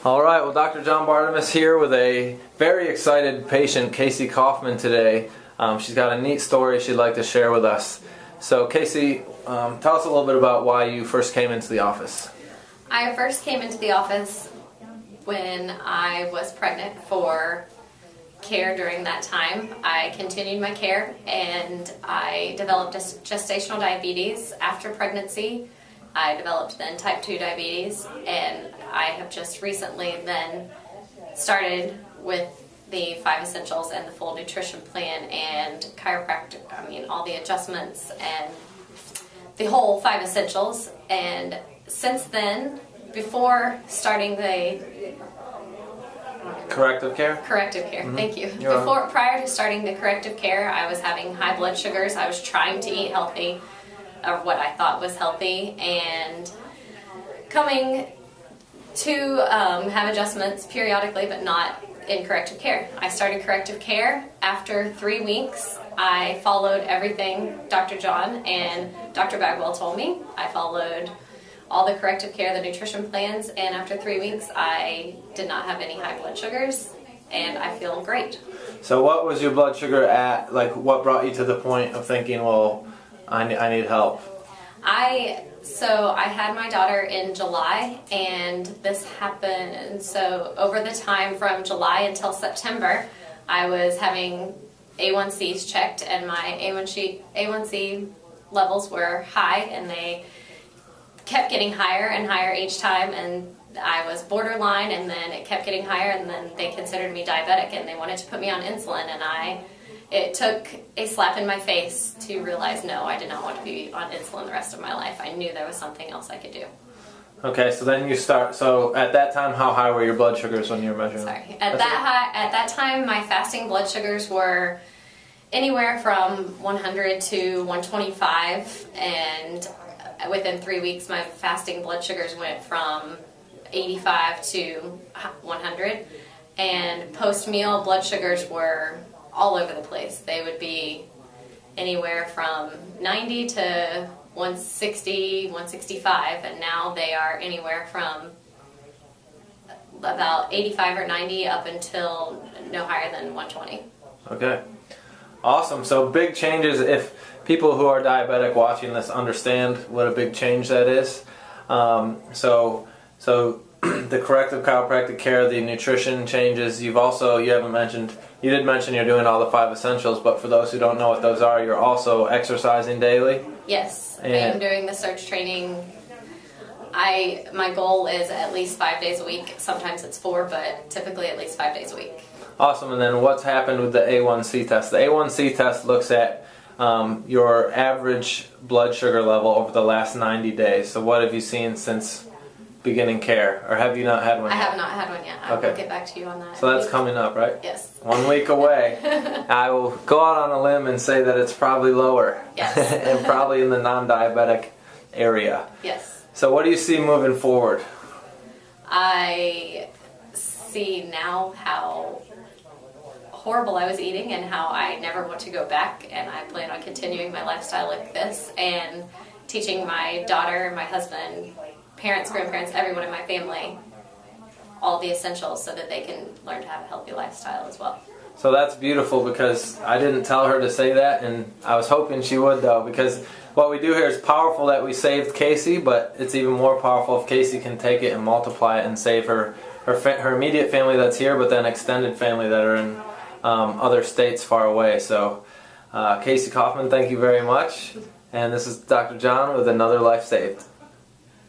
All right, well, Dr. John Bartemus here with a very excited patient, Kacie Kauffman, today. She's got a neat story she'd like to share with us. So, Kacie, tell us a little bit about why you first came into the office. I first came into the office when I was pregnant for care during that time. I continued my care and I developed gestational diabetes after pregnancy. I developed then type 2 diabetes, and I have just recently then started with the 5 essentials and the full nutrition plan and chiropractic, all the adjustments and the whole 5 essentials. And since then, before starting the corrective care? Corrective care, thank you. You're Prior to starting the corrective care, I was having high blood sugars. I was trying to eat healthy, or what I thought was healthy, and coming to have adjustments periodically, but not in corrective care. I started corrective care. After 3 weeks, I followed everything Dr. John and Dr. Bagwell told me. I followed all the corrective care, the nutrition plans, and after 3 weeks, I did not have any high blood sugars, and I feel great. So what was your blood sugar at? Like, what brought you to the point of thinking, well, I need help? So I had my daughter in July, and this happened, and so over the time from July until September, I was having A1Cs checked, and my A1C levels were high, and they kept getting higher and higher each time, and I was borderline, and then it kept getting higher, and then they considered me diabetic, and they wanted to put me on insulin, and it took a slap in my face to realize, no, I did not want to be on insulin the rest of my life. I knew there was something else I could do. Okay, so then so at that time, how high were your blood sugars when you were measuring? Sorry. At that time, my fasting blood sugars were anywhere from 100 to 125, and within 3 weeks, my fasting blood sugars went from 85 to 100, and post-meal blood sugars were all over the place. They would be anywhere from 90 to 160, 165, and now they are anywhere from about 85 or 90 up until no higher than 120. Okay. Awesome. So big changes. If people who are diabetic watching this understand what a big change that is. So the corrective chiropractic care, the nutrition changes. You did mention you're doing all the 5 essentials, but for those who don't know what those are, you're also exercising daily? Yes, I am doing the surge training. My goal is at least 5 days a week. Sometimes it's 4, but typically at least 5 days a week. Awesome. And then what's happened with the A1C test? The A1C test looks at your average blood sugar level over the last 90 days. So what have you seen since beginning care, or have you not had one yet? I have not had one yet. I will get back to you on that. So that's coming up, right? Yes. 1 week away. I will go out on a limb and say that it's probably lower. Yes. And probably in the non-diabetic area. Yes. So what do you see moving forward? I see now how horrible I was eating and how I never want to go back, and I plan on continuing my lifestyle like this and teaching my daughter, my husband, parents, grandparents, everyone in my family, all the essentials so that they can learn to have a healthy lifestyle as well. So that's beautiful, because I didn't tell her to say that, and I was hoping she would, though, because what we do here is powerful that we saved Kacie, but it's even more powerful if Kacie can take it and multiply it and save her immediate family that's here, but then extended family that are in other states far away. So Kacie Kauffman, thank you very much, and this is Dr. John with another Life Saved.